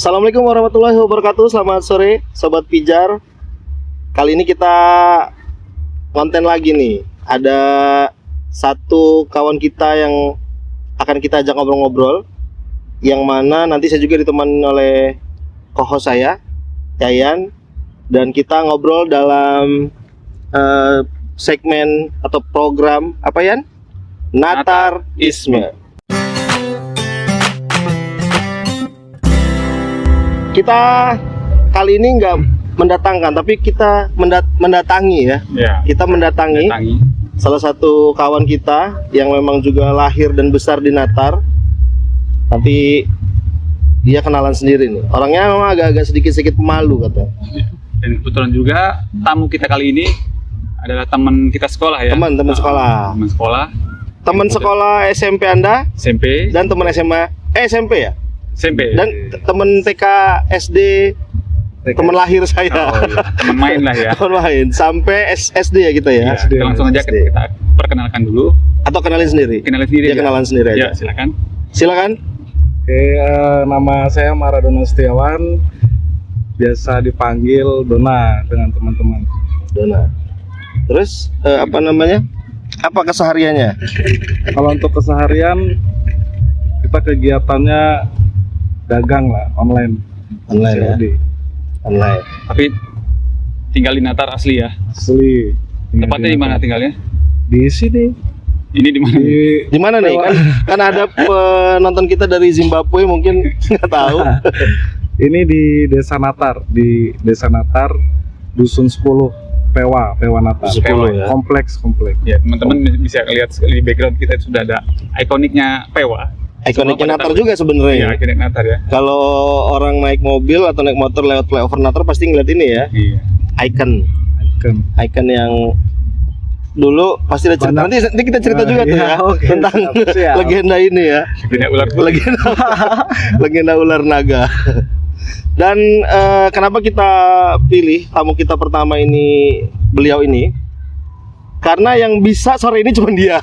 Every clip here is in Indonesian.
Assalamualaikum warahmatullahi wabarakatuh. Selamat sore Sobat Pijar. Kali ini kita konten lagi nih. Ada satu kawan kita yang akan kita ajak ngobrol-ngobrol, yang mana nanti saya juga ditemani oleh co-host saya, Yayan. Dan kita ngobrol dalam segmen atau program apa, Yan? Natarisme. Kita kali ini nggak mendatangkan, tapi kita mendatangi ya. Kita mendatangi salah satu kawan kita yang memang juga lahir dan besar di Natar. Nanti dia kenalan sendiri nih. Orangnya memang agak-agak sedikit pemalu katanya. Dan kebetulan juga tamu kita kali ini adalah teman kita sekolah ya. Teman sekolah. Teman sekolah SMP Anda? SMP. Dan teman SMA SMP ya? SMP. Dan teman TK, SD, teman lahir saya. Iya. Teman main lah ya. Teman main sampai SD ya kita ya. Kita langsung aja kita perkenalkan dulu. Atau kenalin sendiri? Kenalin sendiri. Ya, kenalan sendiri aja. Ya, silakan. Silakan. Oke, nama saya Maradona Setiawan, biasa dipanggil Dona dengan teman-teman. Dona. Terus apa namanya? Apa kesehariannya? Kalau untuk keseharian kita kegiatannya dagang lah, online ya. COD. Online. Tapi tinggal di Natar asli ya. Asli. Tepatnya di mana tinggalnya? Di sini. Ini di mana? Di mana nih? Kan ada penonton kita dari Zimbabwe mungkin nggak tahu. Ini di Desa Natar, Dusun 10, Pewa Natar. 10 ya. Kompleks. Ya, teman-teman bisa lihat di background kita sudah ada ikoniknya Pewa. Ikoniknya Natar juga sebenarnya. Iya, ikonik Natar ya. Kalau orang naik mobil atau naik motor lewat flyover Natar pasti ngeliat ini ya. Iya. Icon yang dulu pasti ada cerita. Nanti kita cerita juga tuh ya, tentang legenda ini ya. Legenda ular naga. Dan kenapa kita pilih tamu kita pertama ini, beliau ini? Karena yang bisa sore ini cuma dia.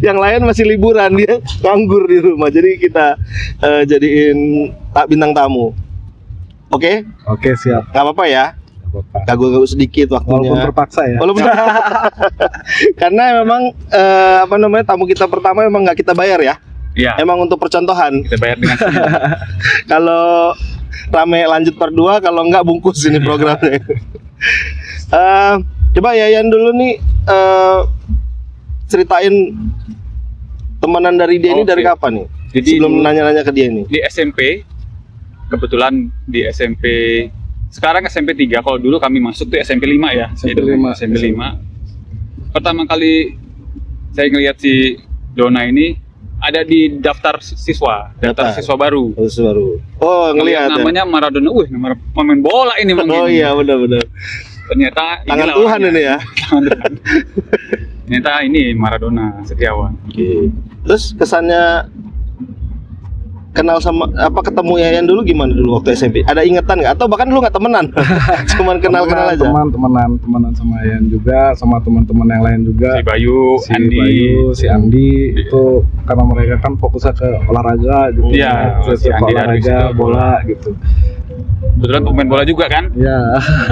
yang lain masih liburan, dia nganggur di rumah. Jadi kita jadiin bintang tamu. Oke, siap. Gak apa-apa ya. Gagu sedikit waktunya. Walaupun terpaksa ya. Karena memang tamu kita pertama memang nggak kita bayar ya. Iya. Emang untuk percontohan. Kita bayar dengan Kalau rame lanjut part 2, kalau nggak bungkus ini programnya. Coba Yayan dulu nih ceritain temenan dari dia ini dari kapan nih? Jadi sebelum nanya-nanya ke dia ini. Di SMP, kebetulan di SMP, sekarang SMP 3, kalau dulu kami masuk tuh SMP 5 ya. SMP 5. Pertama kali saya ngelihat si Dona ini ada di daftar siswa baru. Oh, ngelihat namanya ya? Maradona. Nama pemain bola ini mungkin. Oh iya, benar. Ternyata tangan Tuhan ini ya. Ternyata ini Maradona Setiawan. Oke. Terus kesannya kenal sama ketemu Yayan dulu gimana dulu waktu SMP? Ada ingetan nggak? Atau bahkan dulu nggak temenan? Cuman kenal aja. Temenan sama Yayan juga, sama teman-teman yang lain juga. Si Andi itu karena mereka kan fokusnya ke olahraga gitu. Iya, si Andi olahraga bola gitu. Kebetulan pemain bola juga kan? Iya.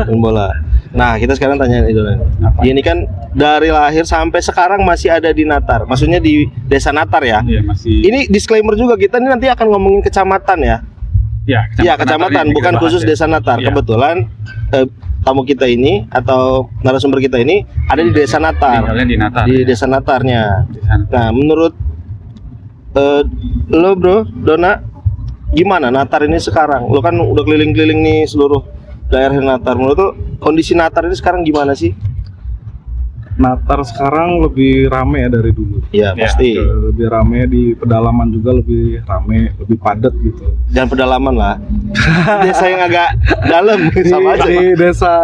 Pemain bola. Nah, kita sekarang tanya Idola. Ini kan dari lahir sampai sekarang masih ada di Natar. Maksudnya di Desa Natar ya? Iya, masih. Ini disclaimer juga, kita ini nanti akan ngomongin kecamatan ya? Iya, kecamatan, bukan khusus Desa Natar. Ya. Kebetulan tamu kita ini atau narasumber kita ini ada di Desa Natar. Tinggalnya di Natar. Di Desa Natarnya. Nah, menurut lo bro, Dona, gimana Natar ini sekarang? Lo kan udah keliling-keliling nih seluruh daerah Natar. Menurut lo kondisi Natar ini sekarang gimana sih? Natar sekarang lebih rame ya dari dulu. Iya, pasti. Lebih rame, di pedalaman juga lebih rame, lebih padat gitu. Jangan pedalaman lah. Desa yang agak dalam sama aja.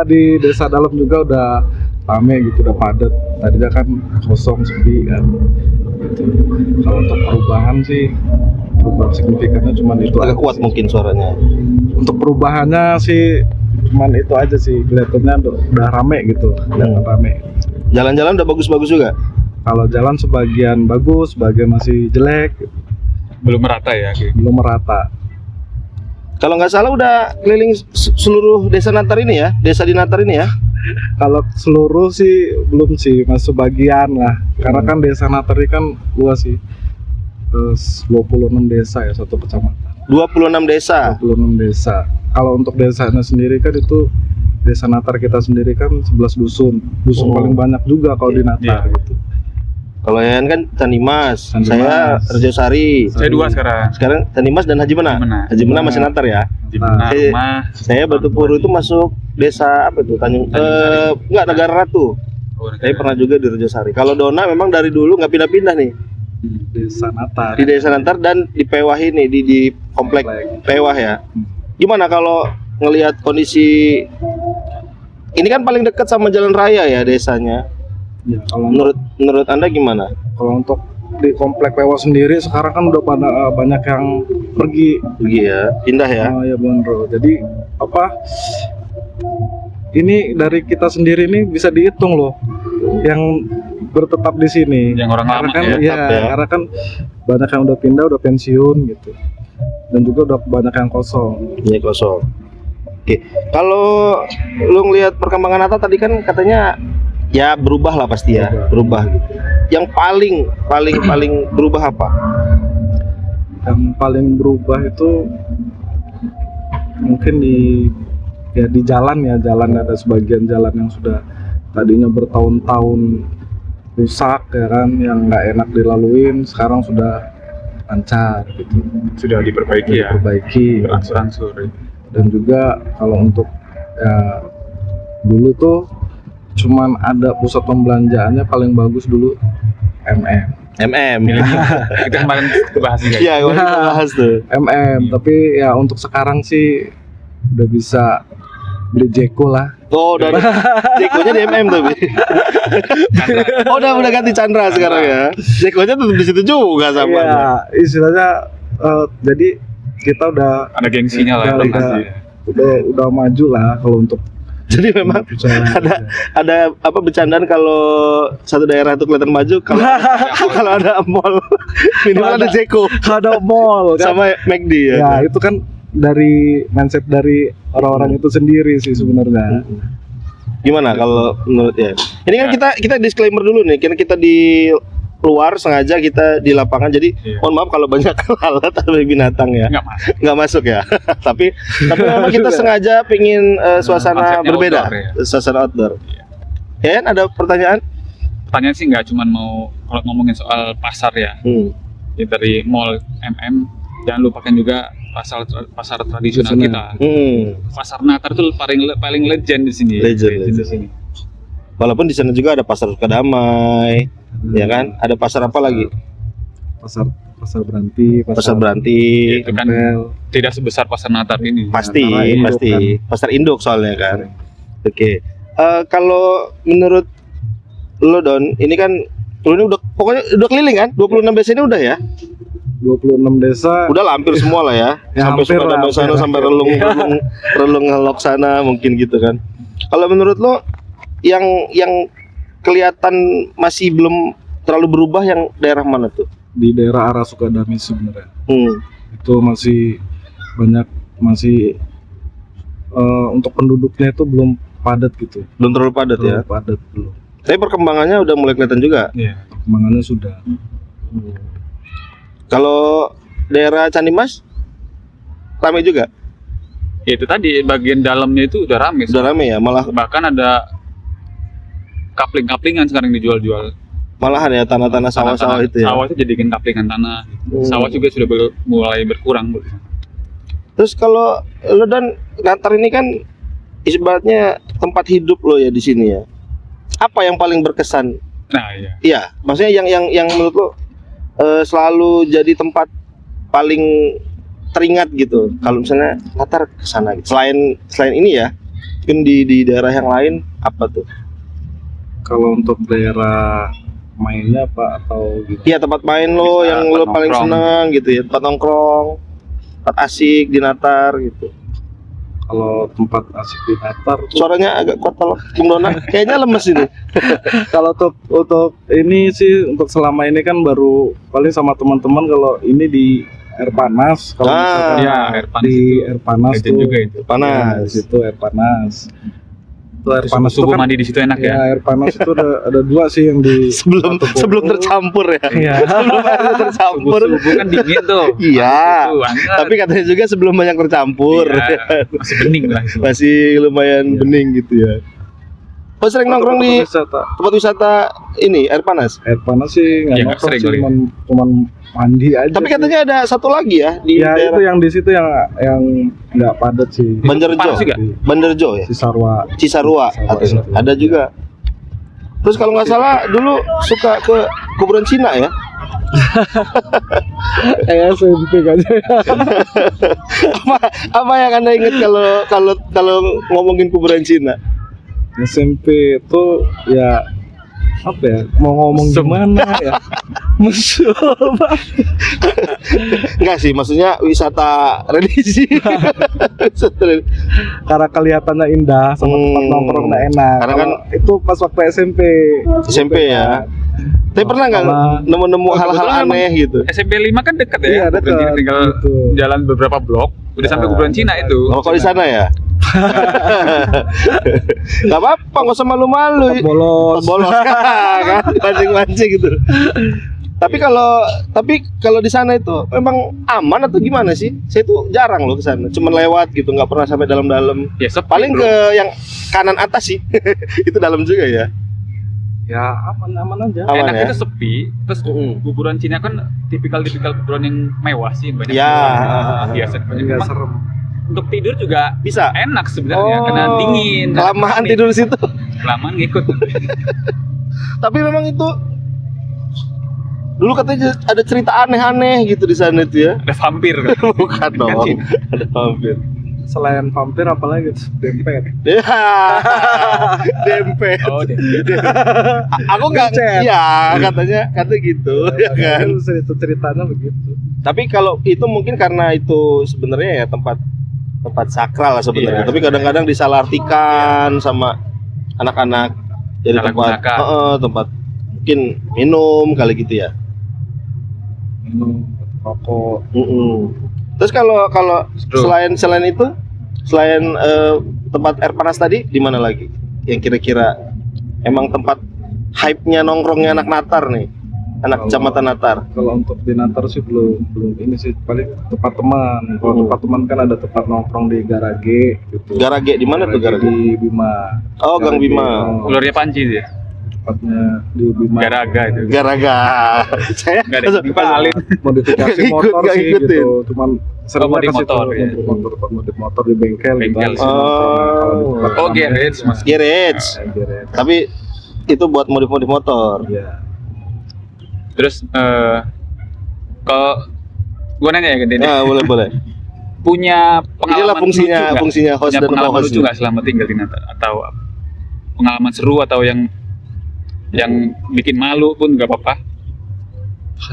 Di desa dalam juga udah rame gitu, udah padat. Tadinya kan kosong, sepi kan. Gitu. Kalau untuk perubahan signifikannya cuma itu. Agak kuat mungkin suaranya. Untuk perubahannya sih cuman itu aja sih, kelihatannya udah rame gitu, rame. Jalan-jalan udah bagus-bagus juga. Kalau jalan sebagian bagus, sebagian masih jelek. belum merata ya. belum merata. Kalau nggak salah udah keliling seluruh desa Natar ini ya, desa di Natar ini ya. Kalau seluruh sih belum sih, masih bagian lah. Karena kan desa Natar ini kan luas sih. 26 desa ya satu kecamatan. 26 desa. 26 desa. Kalau untuk desanya sendiri kan itu desa Natar kita sendiri kan 11 dusun. Dusun Oh. paling banyak juga kalau di Natar Iya. gitu. Kalau yang kan Tandimas, Tandimas. saya Rejosari. Saya 2 sekarang. Sekarang Tandimas dan Haji Mena. Haji Mena. Haji Mena masih Natar ya. Di mana Saya- rumah? Saya Batu Puru itu masuk desa apa itu? Tanjung Sari. Enggak, Negara Ratu. Saya pernah juga di Rejosari. Kalau Dona memang dari dulu nggak pindah-pindah nih Desa Natar. di desa Natar dan di Pewah ini di komplek Pewah ya. Gimana kalau ngelihat kondisi ini kan paling dekat sama jalan raya ya desanya. Ya, kalau Menurut Anda gimana? untuk di komplek Lewa sendiri sekarang kan udah banyak yang pergi. Pergi ya, pindah ya. Oh ya bener bro. Jadi apa? Ini dari kita sendiri nih bisa dihitung loh yang bertetap di sini. Yang orang Karena lama kan, ya. iya, tetap ya. karena kan banyak yang udah pindah, udah pensiun gitu. Dan juga udah banyak yang kosong. Ini kosong. Oke, kalau lu ngelihat perkembangan Natal tadi kan katanya ya berubah lah pasti ya, berubah gitu. Yang paling berubah apa? Yang paling berubah itu mungkin di jalan ya, jalan ada sebagian jalan yang sudah tadinya bertahun-tahun rusak ya kan, yang nggak enak dilaluin, sekarang sudah lancar gitu, Sudah diperbaiki ya. diperbaiki. Berangsur-angsur. Dan juga kalau untuk ya, dulu tuh cuman ada pusat pembelanjaannya paling bagus dulu MM. Kita kemarin bahas juga. Iya, gua bahas tuh. Tapi ya untuk sekarang sih udah bisa beli Jeko lah. Oh, dari Jekonya di MM tuh. Bi. Oh, udah ganti Chandra sekarang ya. Jekonya tetap di situ juga sama. Iya, istilahnya jadi kita udah Ada gengsinya lah. udah, pasti. udah maju lah kalau untuk Jadi memang ada apa bercandaan kalau satu daerah itu kelihatan maju kalau kalau ada mall minimal ada Jeko ada mall kan. sama McD ya. Ya itu kan dari mindset dari orang-orang itu sendiri sih sebenarnya. Gimana kalau menurut ya? Ini kan kita disclaimer dulu nih, karena kita di luar sengaja kita di lapangan, jadi Iya. mohon maaf kalau banyak lalat atau binatang ya, Nggak masuk. nggak masuk ya. tapi memang kita sengaja pingin suasana Konsepnya berbeda, outdoor, ya. suasana outdoor. Ya, ada pertanyaan? Pertanyaan sih nggak cuman mau kalau ngomongin soal pasar ya. Ya, dari mall MM, jangan lupakan juga pasar tradisional kita. Pasar Natar itu paling legend di sini. Legend di sini. Walaupun di sana juga ada pasar Sukadamai, ya kan? Ada pasar apa lagi? Pasar Beranti, Pasar Beranti, Itu kan Tempel. tidak sebesar pasar Natar ini. pasti, Antara induk pasti. kan. Pasar induk soalnya kan. Oke. Kalau menurut lo Don, ini kan lo ini udah pokoknya udah keliling kan? 26 desa ini udah ya? 26 desa. Udah lah hampir semua lah ya. Ya, Sampai hampir Sukadamai lah, sana hampir. sampai relung Ngelok sana mungkin gitu kan. Kalau menurut lo yang kelihatan masih belum terlalu berubah yang daerah mana tuh? Di daerah arah Sukadami sebenarnya. Itu masih untuk penduduknya itu belum padat gitu. Belum terlalu padat ya. Terlalu padat belum. Tapi perkembangannya udah mulai kelihatan juga. Iya. Perkembangannya sudah. Kalau daerah Candimas ramai juga. Ya, itu tadi bagian dalamnya itu udah rame. Udah ramai ya, Bahkan ada kapling-kaplingan sekarang yang dijual-jual. malahan ya tanah-tanah sawah-sawah itu ya. Sawah itu jadikan kaplingan tanah. Sawah juga sudah mulai berkurang. Terus kalau lo dan Natar ini kan ibaratnya tempat hidup lo ya di sini ya. Apa yang paling berkesan? Nah, iya. Iya, maksudnya yang menurut lo selalu jadi tempat paling teringat gitu. Kalau misalnya Natar ke sana gitu. Selain ini ya, mungkin di daerah yang lain apa tuh? Kalau untuk daerah mainnya apa atau gitu? Iya, tempat main lo Bisa, yang tempat lo paling nongkrong. seneng gitu ya, tempat nongkrong, tempat asik di Natar gitu. Kalau tempat asik di Natar tuh, Suaranya agak kuat kalau Bung Dona. Kayaknya lemes ini. kalau untuk ini sih untuk selama ini kan baru paling sama teman-teman kalau ini di air panas. Kalau misalkan Ya, air panas di itu air panas legend tuh juga itu. Panas. ya, di situ air panas. Itu air Terus panas tuh subuh kan, mandi di situ enak ya. air panas itu ada dua sih yang di sebelum tercampur ya. Iya. Sebelum airnya tercampur. Subuh kan dingin tuh. Iya. Itu hangat. Tapi katanya juga sebelum banyak tercampur. Iya, masih bening lah. Masih lumayan bening gitu ya. Oh, sering nongkrong di wisata. tempat wisata ini air panas. Air panas sih nggak Iya, nggak nongkrong sering sih, kali. cuman mandi aja. Tapi sih. katanya ada satu lagi ya di ya itu daerah yang di situ yang nggak padat sih. Banjarjo. Panas juga? Banjarjo ya. Cisarua. Cisarua ada juga. Terus kalau nggak salah dulu suka ke kuburan Cina ya. SMP aja. Apa yang Anda ingat kalau ngomongin kuburan Cina? SMP itu ya apa ya mau ngomong gimana ya musuh Enggak sih, maksudnya wisata religi. Wisata religi. karena kelihatannya indah sama tempat nongkrongnya enak. Karena kan Kalau itu pas waktu SMP ya. Tapi pernah nggak Sama- nemu hal-hal kebetulan aneh gitu? SMP 5 kan dekat ya. Iya, dekat, Kuburan Cina tinggal gitu. jalan beberapa blok udah sampai kuburan Cina itu. Oh, kalau di sana ya? Gak apa-apa, nggak usah malu-malu. bolos Bolos kan, mancing-mancing gitu. Tapi kalau di sana itu memang aman atau gimana sih? Saya tuh jarang loh ke sana, cuman lewat gitu, nggak pernah sampai dalam-dalam. Ya sepi, Paling bro. ke yang kanan atas sih, itu dalam juga ya. ya aman aja. Aman Enaknya ya? itu sepi. Terus kuburan Cina kan tipikal kuburan yang mewah sih, banyak Ya. biasa banyak. Nggak Memang serem. untuk tidur juga Bisa. enak sebenarnya karena dingin. Kelamaan Dingin. tidur di situ. Kelamaan ngikut. Tapi memang itu dulu katanya ada cerita aneh-aneh gitu di sana itu ya. Ada vampir. Bukan dong. Ada vampir. Selain vampir apalagi dempet. Ya. Dempet. Oh, deh. Aku nggak. Dempet. Iya, katanya gitu, ya kan. Ceritanya begitu. Tapi kalau itu mungkin karena itu sebenarnya ya tempat sakral lah sebenarnya. Iya. Tapi kadang-kadang disalahartikan sama anak-anak jadi Salah tempat gunakan. tempat mungkin minum kali gitu ya. Minum rokok. Terus kalau Bro. selain itu, tempat air panas tadi di mana lagi? Yang kira-kira emang tempat hype-nya nongkrongnya anak Natar nih, anak Kalau- kecamatan Natar. Kalau untuk di Natar sih belum ini sih paling tempat teman. Kalau tempat teman kan ada tempat nongkrong di Garage gitu. Garage di mana tuh Garage? Di Bima. Oh, Gang Garage, Bima. oh, Ulurnya Panci dia. tempatnya di Bima. Garaga itu. Garaga. Saya Enggak ada yang dipalin. Modifikasi Nggak motor nggak sih ngikutin. gitu. Cuman seringnya modif ke situ, motor, ya. modif motor di bengkel gitu. Bengkel. Sih nongkrongnya. Kalau di tempat Oh, teman, garage, ya, Mas. Garage. garage. Tapi itu buat modif-modif motor. Iya. Terus kalau gua nanya ya Gede, Nah, boleh. punya pengalaman Inilah fungsinya lucu nggak? fungsinya host Punya dan pengalaman co-host. lucu nggak selama tinggal di Natar atau pengalaman seru atau yang bikin malu pun nggak apa-apa.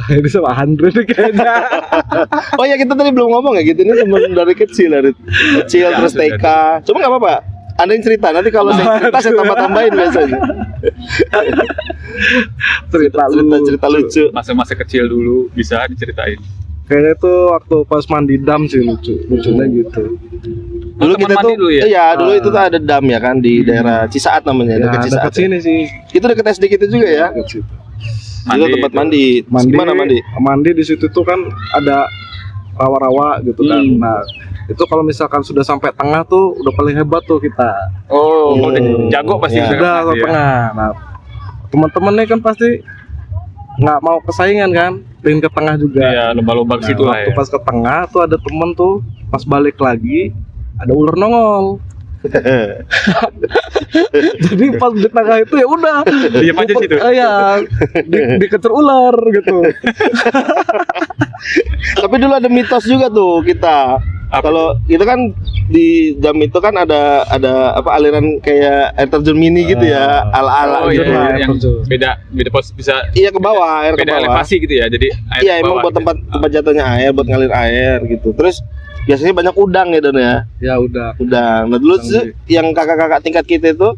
Ini sama Andre nih kayaknya. Oh ya, kita tadi belum ngomong ya gitu, ini teman dari kecil Ya, terus sudah. TK. Cuma nggak apa-apa. Anda yang cerita, nanti kalau saya cerita saya tambah-tambahin biasanya. Cerita lucu. Masa-masa kecil dulu bisa diceritain. Kayaknya itu waktu pas mandi dam sih lucunya gitu. Dulu teman kita mandi tuh, dulu ya? iya dulu itu tuh ada dam ya kan di daerah Cisaat namanya, Ya, dekat Cisaat. dekat sini sih. Itu dekat SD kita juga ya. Dekat situ. Itu tempat itu. mandi. Gimana mandi? Mandi di situ tuh kan ada rawa-rawa gitu kan. Nah, itu kalau misalkan sudah sampai tengah tuh udah paling hebat tuh kita. Oh, udah jago pasti Ya. bisa Udah mandi ke ya. tengah. Nah, teman-teman nih kan pasti nggak mau kesaingan kan, pengen ke tengah juga. Iya, lomba-lomba ke Nah, situ lah waktu ya. pas ke tengah tuh ada temen tuh, pas balik lagi ada ular nongol. Jadi pas di tengah itu ya udah. Diam aja situ. Iya, dikejar ular gitu. Tapi dulu ada mitos juga tuh kita. Apa? Kalau itu kan di dam itu kan ada apa aliran kayak air terjun mini gitu ya, ala-ala Oh iya, gitu. iya. yang Betul. beda pos bisa Iya ke bawah, air ke beda bawah. elevasi gitu ya. Jadi air Iya ke emang bawah buat gitu. tempat jatuhnya air, buat ngalir air gitu. Terus biasanya banyak udang ya Don ya. Ya udah. Udang. Nah dulu Udang tuh yang kakak-kakak tingkat kita itu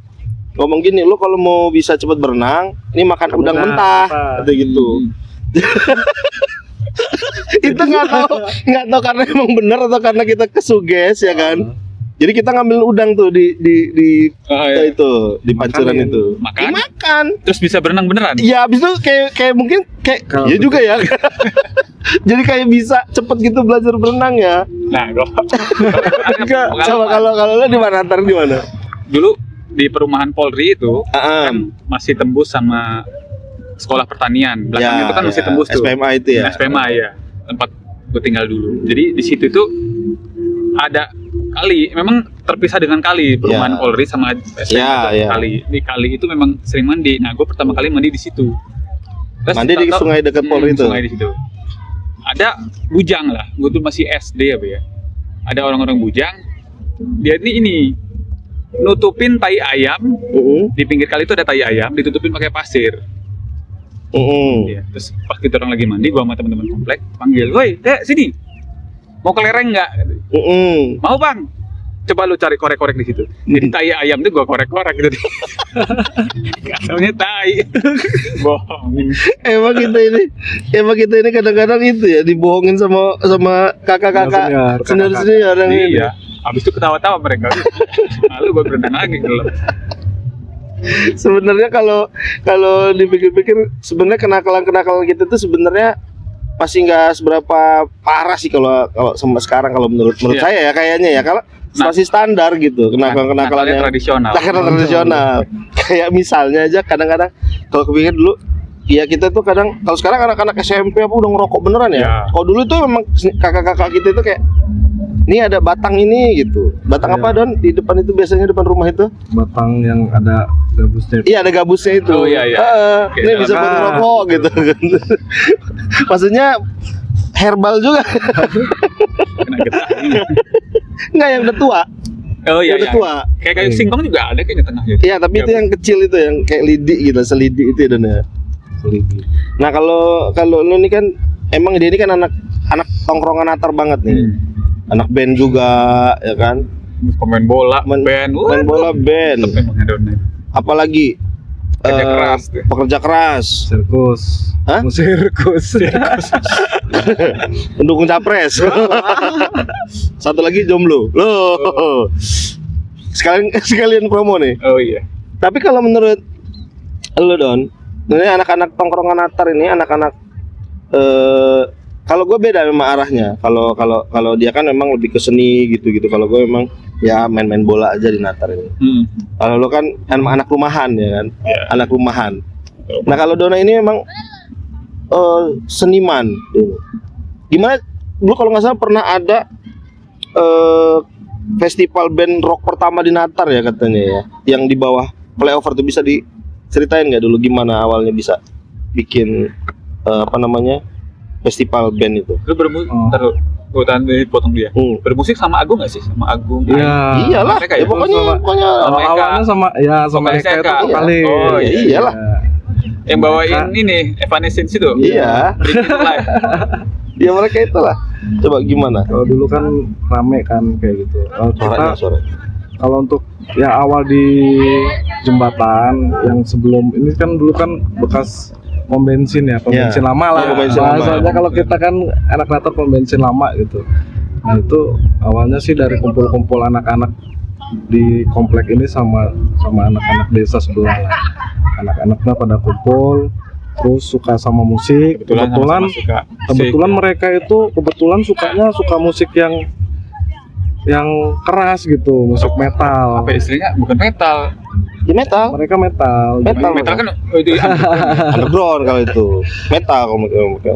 ngomong gini, lu kalau mau bisa cepat berenang, ini makan udang mentah, kata gitu. Itu nggak tahu karena emang benar atau karena kita kesuges ya kan. Jadi kita ngambil udang tuh di iya. itu di pancuran Makanin. itu. Makan? Dimakan. Terus bisa berenang beneran? Ya abis itu kayak mungkin kayak Kalau ya juga ya. Jadi kayak bisa cepet gitu belajar berenang ya. Nah, Coba kalau lo di mana antar di mana? dulu di perumahan Polri itu kan masih tembus sama sekolah pertanian. Belakangnya itu kan masih tembus tuh. SPMA itu ya. SPMA ya, tempat gue tinggal dulu. Jadi di situ tuh ada kali, memang terpisah dengan kali perumahan Ya. Polri sama SMA Ya, itu ya. kali. Di kali itu memang sering mandi. Nah, gue pertama kali mandi di situ. Terus Mandi di tahu- sungai dekat Polri itu. Sungai di situ. Ada bujang lah. Gue tuh masih SD ya. Ada orang-orang bujang. Dia ini nutupin tai ayam. Di pinggir kali itu ada tai ayam, ditutupin pakai pasir. Iya. Terus pas kita orang lagi mandi, gua sama teman-teman komplek panggil, "Woi, Dek, sini. Mau kelereng nggak?" "Mau, Bang." Coba lu cari korek-korek di situ. Jadi tai ayam tuh gua korek-korek gitu. Katanya tai. Bohong. Emang kita ini kadang-kadang itu ya dibohongin sama kakak-kakak senior yang ini. Iya. Habis itu ketawa-tawa mereka. Lalu gua berenang lagi gelap. Sebenarnya kalau dipikir-pikir sebenarnya kenakalan kita tuh sebenarnya masih nggak seberapa parah sih kalau sama sekarang kalau menurut Iya. saya ya kayaknya ya kalau masih standar gitu kenakalan Nakalnya yang tradisional. tradisional. Kayak misalnya aja kadang-kadang kalau kepikir dulu ya kita tuh kadang kalau sekarang anak-anak SMP apa udah ngerokok beneran ya. Ya. Kalau dulu tuh memang kakak-kakak kita itu kayak ini ada batang ini gitu. Batang Iya. apa Don? Di depan itu biasanya depan rumah itu? Batang yang ada gabusnya. Iya ada gabusnya itu. Oh, iya, iya. Ini Oke, bisa buat nah. ngerokok gitu. Maksudnya herbal juga. Kena getah. Enggak yang udah tua. Oh iya, Yang udah iya. tua. Kayak kayu singkong juga ada kayaknya tengah gitu. Iya tapi itu yang kecil itu yang kayak lidi gitu, selidi itu ya Don ya. Selidi. Nah kalau lu ini kan emang dia ini kan anak tongkrongan natar banget nih. Anak band juga ya kan. Pemain bola, Main- band, Main bola band. Tetep emang hedonnya. Apalagi Kerja keras tuh. pekerja keras. Sirkus. Hah? Sirkus. Pendukung capres. Satu lagi jomblo. Loh. Sekalian promo nih. Oh iya. Tapi kalau menurut lu Don, ini anak-anak tongkrongan natar ini anak-anak kalau gue beda memang arahnya. Kalau dia kan memang lebih ke seni gitu-gitu. Kalau gue memang ya main-main bola aja di natar ini. Kalau lu kan emang anak rumahan ya kan, anak rumahan. Nah kalau Dona ini memang seniman. Gimana? Dulu kalau nggak salah pernah ada festival band rock pertama di Natar ya katanya ya, yang di bawah flyover tuh bisa diceritain nggak dulu gimana awalnya bisa bikin apa namanya festival band itu? Lu taruh gue tadi potong dia. Bermusik sama Agung nggak sih? Sama Agung. Iya. Iyalah, Mereka ya ya? pokoknya Sama Eka. Awalnya sama Vokalis Eka itu Eka. kali. Oh, iya, iyalah. Yang bawain ini Evanescence itu. Iya, Bikin live. ya mereka itulah. Coba gimana? Kalau dulu kan rame kan kayak gitu. Suaranya. Kalau untuk ya awal di jembatan yang sebelum ini kan dulu kan bekas pom bensin ya, pom Iya. bensin lama lah. Iya, pom bensin lama. Bahasanya kalau kita kan anak natar pom bensin lama gitu. Nah itu awalnya sih dari kumpul-kumpul anak-anak di komplek ini sama anak-anak desa sebelah lah. Anak-anaknya pada kumpul, terus suka sama musik. sama-sama suka Kebetulan mereka itu sukanya musik yang keras gitu, musik metal. apa istilahnya? Bukan metal. Ya metal. Mereka metal. Metal. Metal kan itu Underground kalau itu. Metal kalau mereka.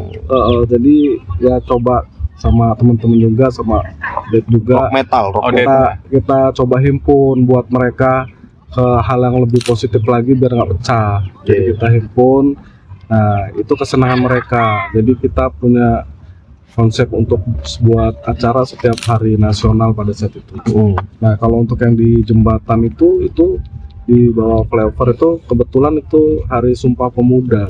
Jadi ya coba sama teman-teman juga, sama Dave juga. Rock metal, rock Oh, metal. Kita coba himpun buat mereka ke hal yang lebih positif lagi biar nggak pecah. Jadi Iya. kita himpun. Nah itu kesenangan mereka. Jadi kita punya konsep untuk buat acara setiap hari nasional pada saat itu. Nah kalau untuk yang di jembatan itu di bawah flyover itu kebetulan itu hari Sumpah Pemuda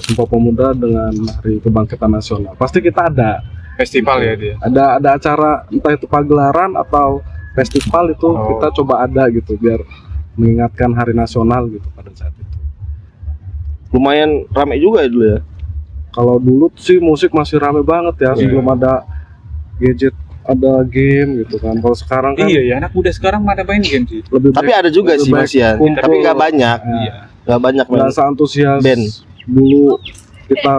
dengan Hari Kebangkitan Nasional. Pasti kita ada Festival ya dia. Ada acara entah itu pagelaran atau festival itu kita coba ada gitu biar mengingatkan hari nasional gitu pada saat itu. Lumayan ramai juga ya dulu ya. Kalau dulu sih musik masih rame banget ya, sebelum ada gadget, ada game gitu kan. Kalau sekarang kan Iya ya, anak muda sekarang pada main game sih. lebih Tapi baik- ada juga lebih sih baik Mas Ian, kumpul. tapi nggak banyak. Iya. Nggak banyak men. Nggak seantusias Band. dulu kita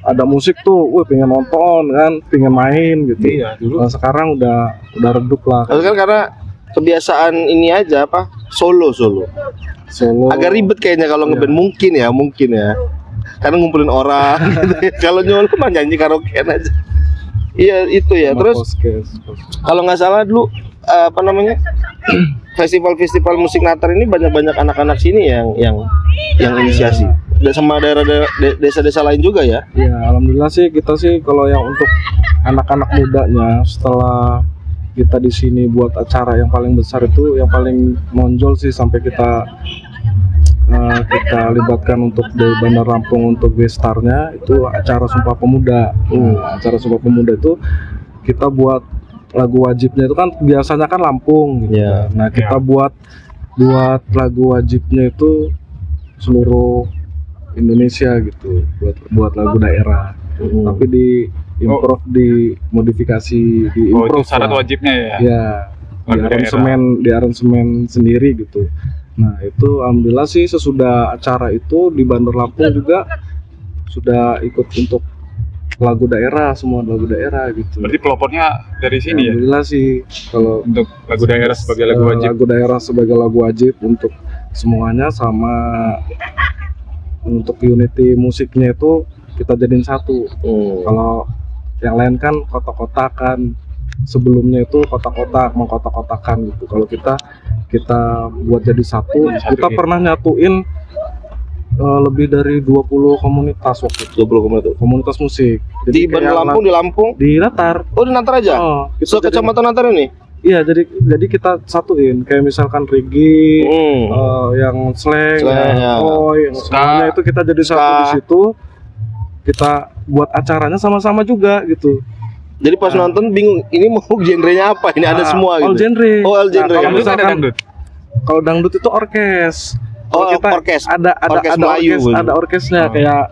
ada musik tuh, pengen nonton kan, pengen main gitu. Iya, dulu. Nah, sekarang udah redup lah. Lalu kan karena kebiasaan ini aja apa? Solo. Solo. Agak ribet kayaknya kalau ngeband mungkin ya. Karena ngumpulin orang gitu ya. Kalau nyolo mah nyanyi karaokean aja. Iya itu ya. sama Terus podcast. kalau nggak salah dulu apa namanya? Festival musik Natal ini banyak anak-anak sini yang inisiasi. Dan sama desa-desa lain juga ya. Ya, alhamdulillah sih kita sih kalau yang untuk anak-anak mudanya setelah kita di sini buat acara yang paling besar itu yang paling menonjol sih sampai kita libatkan untuk di Bandar Lampung untuk gestarnya itu acara Sumpah Pemuda. Acara Sumpah Pemuda itu kita buat lagu wajibnya itu kan biasanya kan Lampung gitu. Iya. Nah, kita buat lagu wajibnya itu seluruh Indonesia gitu, buat lagu daerah. Tapi di improv, di modifikasi, di Oh, improv itu syarat lah. wajibnya ya. Ya, Lagu di aransemen sendiri gitu. Nah, itu alhamdulillah sih sesudah acara itu di Bandar Lampung juga sudah ikut untuk lagu daerah, semua lagu daerah gitu. Berarti pelopornya dari sini ya. Alhamdulillah sih kalau Untuk lagu daerah sebagai lagu wajib. lagu daerah sebagai lagu wajib untuk semuanya, sama untuk unity musiknya itu kita jadiin satu. Kalau yang lain kan kotak-kotakan, sebelumnya itu kotak-kotak mengkotak-kotakan gitu. Kalau kita buat jadi satu, kita pernah nyatuin lebih dari 20 komunitas waktu itu. 20 komunitas. Komunitas musik. Di kayak Bandar Lampung, di Lampung. di Latar. Oh, di Natar aja. Oh, So jadi- kecamatan Natar ini. Iya, jadi kita satuin kayak misalkan reggae, yang slang, Slang, yang ya. oi, yang semuanya itu kita jadi satu Ska. di situ. Kita buat acaranya sama-sama juga gitu. Jadi pas nonton bingung, ini mau genrenya apa? Ini ada semua All gitu. genre. Oh, all genre. Kalau Dangdut ada misalkan dangdut. kalau dangdut itu orkes. Oh, Kalau kita orkes. ada Orkes Melayu, orkes, gitu. ada orkesnya Oh. kayak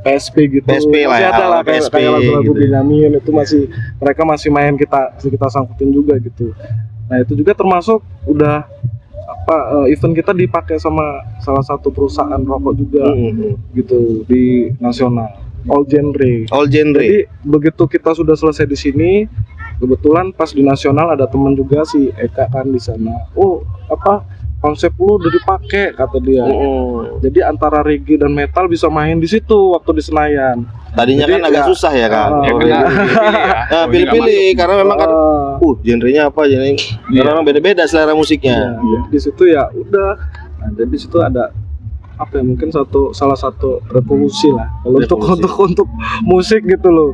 PSP gitu. PSP lah Masih ya, ada lah kayak PSP lagu-lagu gitu. Benyamin itu masih mereka masih main, kita sangkutin juga gitu. Nah, itu juga termasuk udah event kita dipakai sama salah satu perusahaan rokok juga gitu di nasional, all genre. All genre. Jadi begitu kita sudah selesai di sini, kebetulan pas di nasional ada teman juga si Eka kan di sana. Konsep lu udah dipakai kata dia. Jadi antara reggae dan metal bisa main di situ waktu di Senayan. Tadinya Jadi kan agak ya, susah ya kan. Ya Oh, kena iya. pilih-pilih ya. Nah, pilih-pilih karena memang kan genrenya apa jadi karena orang beda-beda selera Ya, musiknya. jadi di situ ya udah. Nah, jadi di situ ada apa ya, mungkin salah satu revolusi lah kalau untuk musik gitu loh.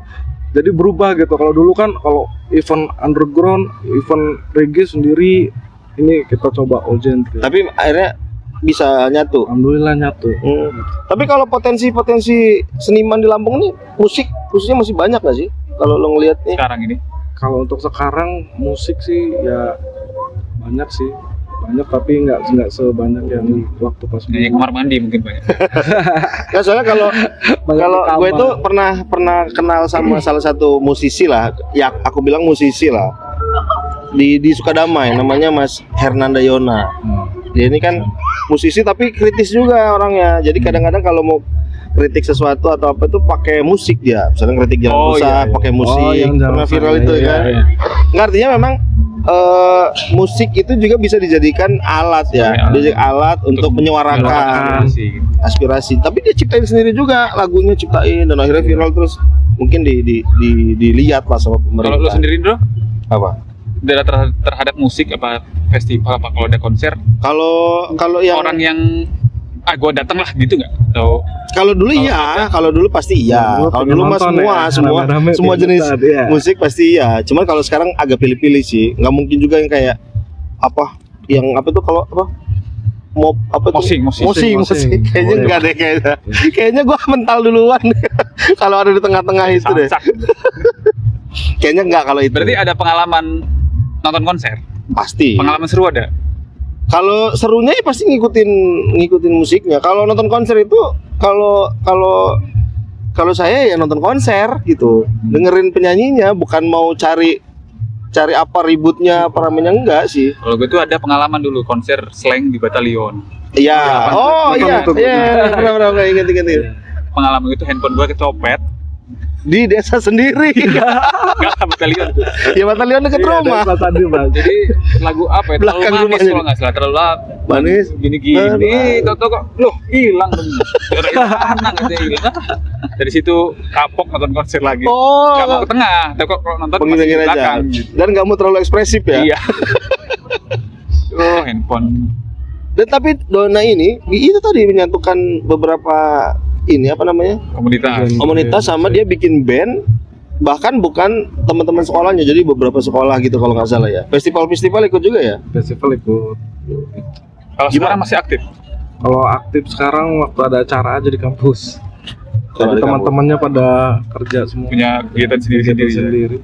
Jadi berubah gitu. Kalau dulu kan kalau event underground, event reggae sendiri, ini kita coba all genre. Tapi akhirnya bisa nyatu. Alhamdulillah nyatu. Tapi kalau potensi seniman di Lampung nih musik khususnya masih banyak gak sih? Kalau lo ngelihat nih. Sekarang ini. Kalau untuk sekarang musik sih ya banyak sih. Banyak tapi nggak sebanyak yang waktu pas Nyanyi kamar mandi mungkin banyak. Nah, soalnya kalau Banyak di kamar. gue tuh pernah kenal sama salah satu musisi lah, ya aku bilang musisi lah di Sukadamai, namanya Mas Hernanda Yona. Dia ini kan musisi tapi kritis juga orangnya. Jadi kadang-kadang kalau mau kritik sesuatu atau apa itu pakai musik dia. Misalnya kritik jalan rusak, pakai musik. yang jalan Pernah viral rusak, itu iya, kan. iya. Nggak, artinya memang musik itu juga bisa dijadikan alat ya, dijadikan alat untuk menyuarakan aspirasi. Tapi dia ciptain sendiri juga lagunya, ciptain dan akhirnya viral terus mungkin dilihat lah sama pemerintah. Kalau lu sendiri bro, Apa? terhadap musik apa festival apa kalau ada konser, Kalau yang orang yang gua datang lah gitu nggak? Atau kalau dulu iya, kalau dulu pasti iya. Dulu Kalau pengen dulu mah nonton ya, rame-rame semua pengen jenis nonton, iya. musik pasti iya. Cuman kalau sekarang agak pilih-pilih sih. Nggak mungkin juga yang kayak apa tuh kalau apa mob apa tuh Mosing. kayaknya Boleh. enggak deh kayaknya gua mental duluan kalau ada di tengah-tengah itu deh. Samsak. Kayaknya enggak kalau itu. Berarti ada pengalaman nonton konser? Pasti. Pengalaman seru ada? Kalau serunya ya pasti ngikutin musiknya. Kalau nonton konser itu kalau saya ya nonton konser gitu. Dengerin penyanyinya, bukan mau cari apa ributnya, apa ramenya, enggak sih. Kalau gue tuh ada pengalaman dulu konser Slank di Batalion. Iya. Oh iya. Iya, pernah ingat. Pengalaman itu handphone gue kecopet. Di desa sendiri. Enggak, Batalion tuh. Ya Batalion deket rumah. Desa tadi Bang. Jadi lagu apa ya? Terlalu Belakang manis rumahnya. kalau nggak salah. Terlalu Manis. Gini-gini. Tau kok, loh hilang dong. Tenang aja hilang. Dari situ kapok nonton konser lagi. Oh. Gak mau ke tengah. Tapi kok kalau nonton masih di Pengen aja. belakang. Dan nggak mau terlalu ekspresif ya. Iya. Oh, handphone. Dan tapi Dona ini itu tadi menyatukan beberapa ini apa namanya? Komunitas sama dia bikin band, bahkan bukan teman-teman sekolahnya, jadi beberapa sekolah gitu kalau nggak salah ya. Festival ikut juga ya. Festival ikut. Kalau sekarang masih aktif. Kalau aktif sekarang waktu ada acara aja di kampus. Kalau Jadi di teman-temannya pada kerja semua. Punya kegiatan sendiri-sendiri.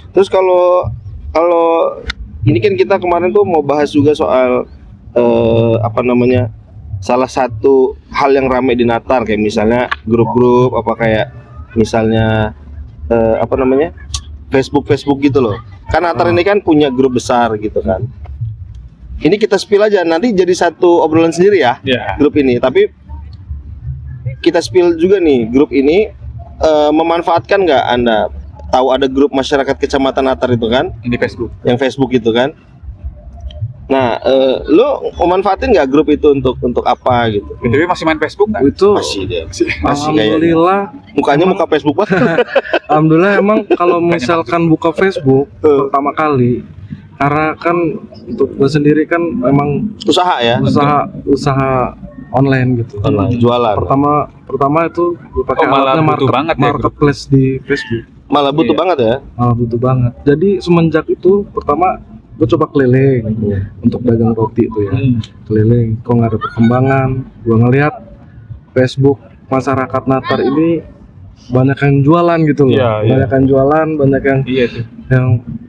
Terus kalau ini kan kita kemarin tuh mau bahas juga soal apa namanya, salah satu hal yang ramai di Natar, kayak misalnya grup-grup apa kayak misalnya apa namanya, Facebook gitu loh. Kan Natar ini kan punya grup besar gitu kan. Ini kita spill aja, nanti jadi satu obrolan sendiri ya, grup ini. Tapi kita spill juga nih, grup ini memanfaatkan nggak Anda? Tahu ada grup masyarakat Kecamatan Natar itu kan? Di Facebook. Yang Facebook itu kan? Nah, lo memanfaatin nggak grup itu untuk apa gitu? BTW masih main Facebook nggak? Itu Masih dia, masih kayaknya. alhamdulillah, Mukanya muka Facebook banget. alhamdulillah emang kalau misalkan buka Facebook pertama kali, karena kan untuk gue sendiri kan memang Usaha ya? usaha online gitu. Online, jualan. Pertama itu gue pakai malah alatnya butuh banget ya, marketplace di Facebook. Malah butuh Iya. banget ya? Malah butuh banget. Jadi semenjak itu pertama gue coba keliling untuk dagang roti itu ya. Keliling, kok nggak ada perkembangan. Gue ngelihat Facebook masyarakat Natar ini banyak yang jualan gitu loh. Iya, iya. Banyak yang jualan, banyak yang Iya tuh.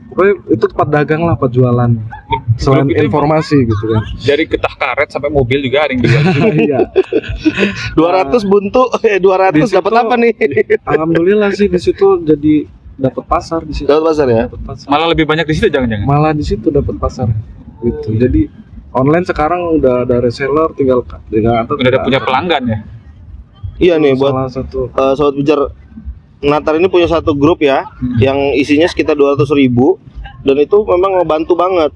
pokoknya itu tempat dagang lah, tempat jualan. Selain Grup itu informasi gitu kan. dari getah karet sampai mobil juga ada yang jual. Iya. 200 buntu, 200 Di situ- dapat apa nih? Alhamdulillah sih di situ jadi dapat pasar di situ. Dapat pasar ya? Dapat pasar. Malah lebih banyak di situ jangan-jangan. Malah di situ dapat pasar gitu. Jadi online sekarang udah ada reseller, tinggal Udah ada punya pelanggan ya. Iya nih, buat salah satu Sobat Pijar, Natar ini punya satu grup ya, yang isinya sekitar 200.000, dan itu memang ngebantu banget.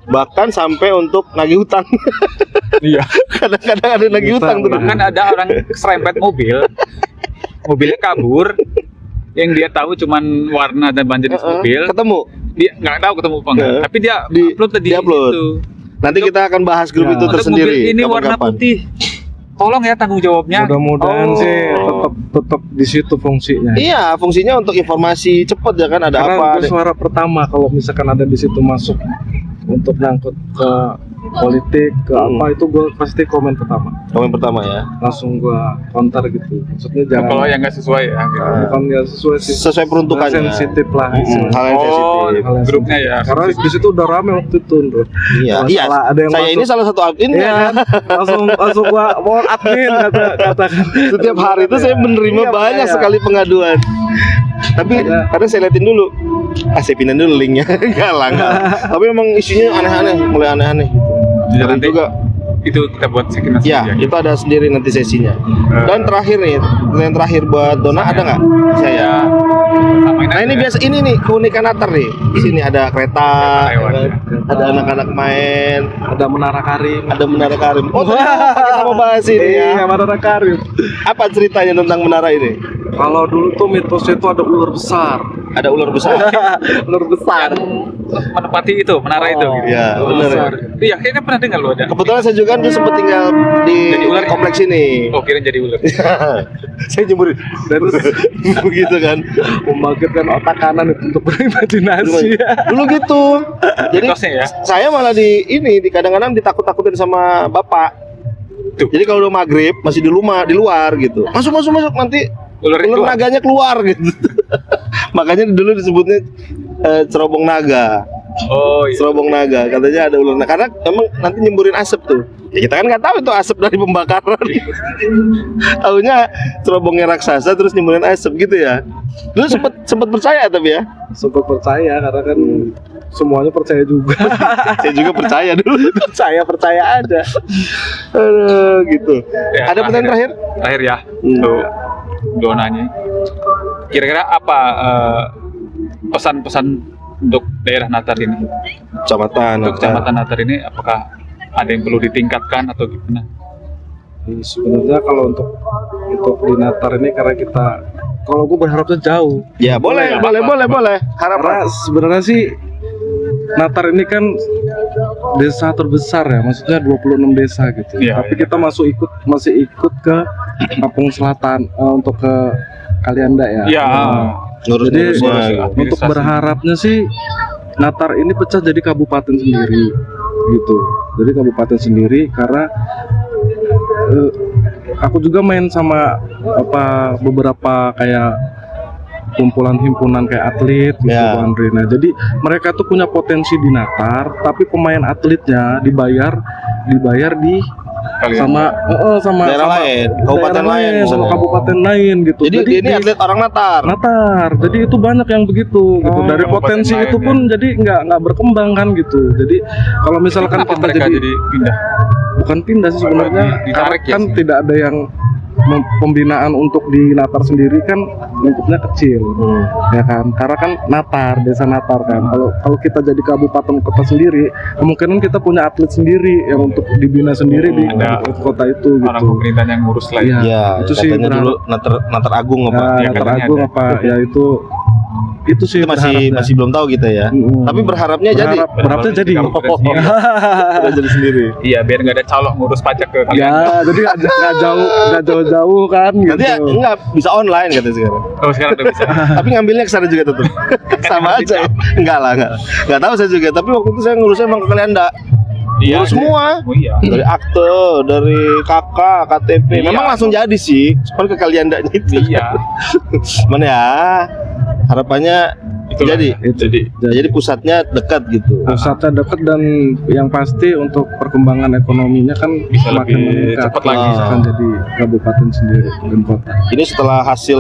Bahkan sampai untuk nagih hutang. Iya. Kadang-kadang ada nagih hutang tuh. Bahkan ada orang serempet mobil, mobilnya kabur, yang dia tahu cuman warna dan ban jenis mobil. Ketemu. Dia nggak tahu ketemu apa enggak, tapi dia upload tadi di-upload. itu. Nanti kita akan bahas grup Ya. itu Untuk tersendiri. mobil ini warna kapan-kapan. putih. Tolong ya tanggung jawabnya. mudah-mudahan Oh. sih tetap di situ fungsinya. Iya, fungsinya untuk informasi cepat ya kan, ada Karena apa. itu suara pertama kalau misalkan ada di situ masuk untuk nyangkut ke politik ke apa, itu gue pasti komen pertama, Komen pertama ya. langsung gue counter gitu. Maksudnya jangan Kalau yang nggak sesuai ya. Gitu. bukan nggak sesuai sih, Sesuai peruntukannya. sensitif lah Mm-mm, istilahnya. hal yang Oh, sensitif. Hal yang grupnya ya. Karena di situ udah rame waktu itu, Bro. Iya, Kalau iya. salah ada yang Saya masuk, ini salah satu adminnya. iya kan? langsung gua mohon admin katakan. Setiap hari itu saya menerima Iya, banyak makanya. sekali pengaduan. Tapi Ada. kadang saya liatin dulu. Saya pindahin dulu linknya. Enggak lah, enggak. Tapi emang isinya aneh-aneh, mulai aneh-aneh. Jadi Dan nanti juga, itu kita buat segmen ya sendiri. itu ada sendiri nanti sesinya. Dan terakhir nih, yang terakhir buat Dona ada nggak? Saya. Samain Nah aja ini ya. biasa, ini nih keunikan Natar nih. Di sini ada kereta, Kereta hewan, ya kan? Ada anak-anak main, Ada Menara Karim. ada Menara Karim. Oh, ternyata kita mau bahas ini Iya, ya. Menara Karim. Apa ceritanya tentang menara ini? Kalau dulu tuh mitosnya itu ada ular besar. Ada ular besar. Ular besar. Menempati itu menara itu gitu. Iya, benar. Iya, kayaknya pernah dengar lu ada. Kebetulan saya juga kan sempat tinggal di Jadi ular ya? kompleks ini. Oh, kira jadi ular. Saya nyebur Terus begitu kan. membangkitkan otak kanan itu untuk berimajinasi. Dulu gitu. Jadi Mitosnya ya. saya malah di kadang-kadang ditakut-takutin sama bapak. Tuh. Jadi kalau udah maghrib masih di rumah, di luar gitu. Masuk nanti Ular itu ular naganya keluar gitu. Makanya dulu disebutnya cerobong naga. Oh iya. Cerobong naga, katanya ada ular naga. Karena emang nanti nyemburin asap tuh. Ya kita kan nggak tahu itu asap dari pembakaran. Taunya cerobongnya raksasa terus nyemburin asap gitu ya. Dulu sempet percaya tapi ya. Sempat percaya karena kan semuanya percaya juga. Saya juga percaya dulu. percaya aja. Aduh, gitu. Ya, Ada pertanyaan terakhir? Terakhir ya. Hmm. Tuh donanya. Kira-kira apa pesan-pesan untuk daerah Natar ini? Kecamatan. Untuk Kecamatan Natar ini apakah ada yang perlu ditingkatkan atau gimana? Sebenarnya kalau untuk di Natar ini karena kita, kalau gue berharapnya jauh. Ya boleh. Harapan. Karena sebenarnya sih Natar ini kan desa terbesar ya, maksudnya 26 desa gitu. Iya, Tapi iya. kita masih ikut ke Kampung Selatan untuk ke Kalianda ya. Ya. Ngurus-ngurusnya. Jadi ngurus untuk administrasi. berharapnya sih Natar ini pecah jadi kabupaten sendiri gitu. Jadi kabupaten sendiri karena aku juga main sama beberapa kayak kumpulan himpunan kayak atlet gitu Ya. Bang Andri. Nah, jadi mereka tuh punya potensi di Natar, tapi pemain atletnya dibayar di sama Daerah lain, kabupaten daerah lain sama misalnya. kabupaten lain gitu. Jadi dia ini atlet orang Natar. Jadi itu banyak yang begitu gitu. Oh, Dari kabupaten potensi lain itu ya. pun jadi nggak berkembang kan gitu. Jadi kalau misalkan Kenapa kita mereka jadi pindah? bukan pindah sih sebenarnya, Ditarik ya kan sih. tidak ada yang pembinaan untuk di Natar sendiri kan lingkupnya kecil, ya kan? Karena kan Natar, desa Natar kan. Kalau kita jadi kabupaten kota sendiri, kemungkinan kita punya atlet sendiri yang untuk dibina sendiri di Ada kota itu gitu. orang pemerintahan yang ngurus lah Iya. ya. Ya, Itu sih katanya dulu Natar Agung apa? Nah, Ya, Natar katanya Agung ada. apa ya itu sih Itu masih berharapnya. belum tahu kita ya. Tapi berharapnya jadi. Berharapnya jadi. Kabupaten sendiri. Udah jadi sendiri. Iya, biar nggak ada calok ngurus pajak ke kalian. Ya, jadi nggak jauh-jauh kan gitu. Nanti ya, enggak bisa online katanya sekarang. Oh, sekarang udah bisa. Tapi ngambilnya ke sana juga tetap. Sama aja. Enggak lah, enggak. Enggak tahu saya juga, tapi waktu itu saya ngurusnya emang ke Kalianda. Iya. Ngurus semua. Oh iya. Dari akte, dari KK, KTP. Iya. Memang langsung jadi sih. Cuman ke Kaliandanya itu. Iya. Mana ya? Harapannya Itulah. jadi. Jadi Pusatnya dekat gitu. Pusatnya dekat dan yang pasti untuk perkembangan ekonominya kan Bisa semakin lebih meningkat. cepat lagi. Akan jadi kabupaten sendiri dan kota. Ini setelah hasil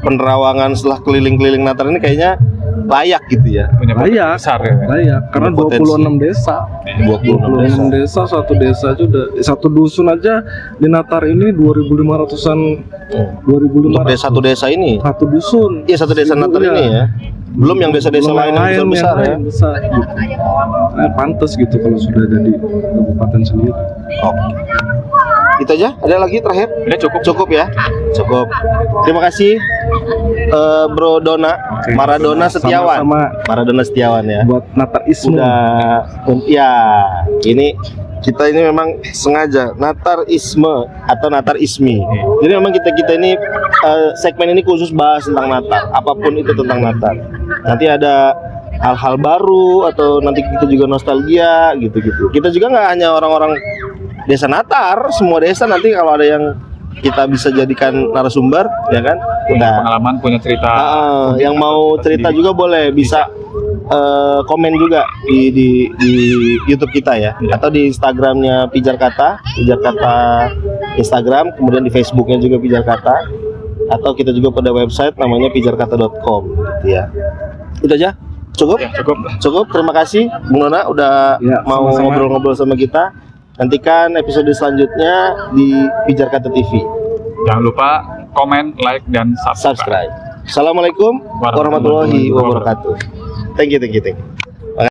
penerawangan setelah keliling-keliling Natar ini kayaknya layak gitu ya. punya potensi Layak. besar ya. Layak karena Ada potensi. 26 desa. 26 desa. Satu desa aja udah satu dusun aja di Natar ini 2.500-an. Untuk 2.500 satu desa ini. satu dusun. Iya, satu desa Natar Iya. ini ya. Belum yang desa-desa Belum lain yang besar ya. besar gitu. Nah, pantes gitu kalau sudah jadi kabupaten sendiri. Oke. Itu aja. Ada lagi terakhir? Udah cukup. Cukup ya. Cukup. Terima kasih Bro Dona, Oke. Maradona Setiawan. Sama-sama Maradona Setiawan ya. buat Natarisme. Udah ya. Ini kita ini memang sengaja Natarisme atau Natarismi. Jadi memang kita ini segmen ini khusus bahas tentang Natar, apapun itu tentang Natar. Nanti ada hal-hal baru atau nanti kita juga nostalgia gitu-gitu. Kita juga nggak hanya orang-orang desa Natar, semua desa nanti kalau ada yang kita bisa jadikan narasumber, ya kan? Punya pengalaman, punya cerita. Yang mau cerita juga boleh, bisa komen juga di YouTube kita ya, atau di Instagramnya Pijar Kata Instagram, kemudian di Facebooknya juga Pijar Kata, atau kita juga pada website namanya pijarkata.com gitu ya. Itu aja. Cukup? Ya, cukup. Cukup. Terima kasih Bung Nona udah Ya, mau sama-sama. ngobrol-ngobrol sama kita. Nantikan episode selanjutnya di Pijar Kata TV. Jangan lupa komen, like, dan subscribe. Subscribe. Assalamualaikum warahmatullahi wabarakatuh. Thank you.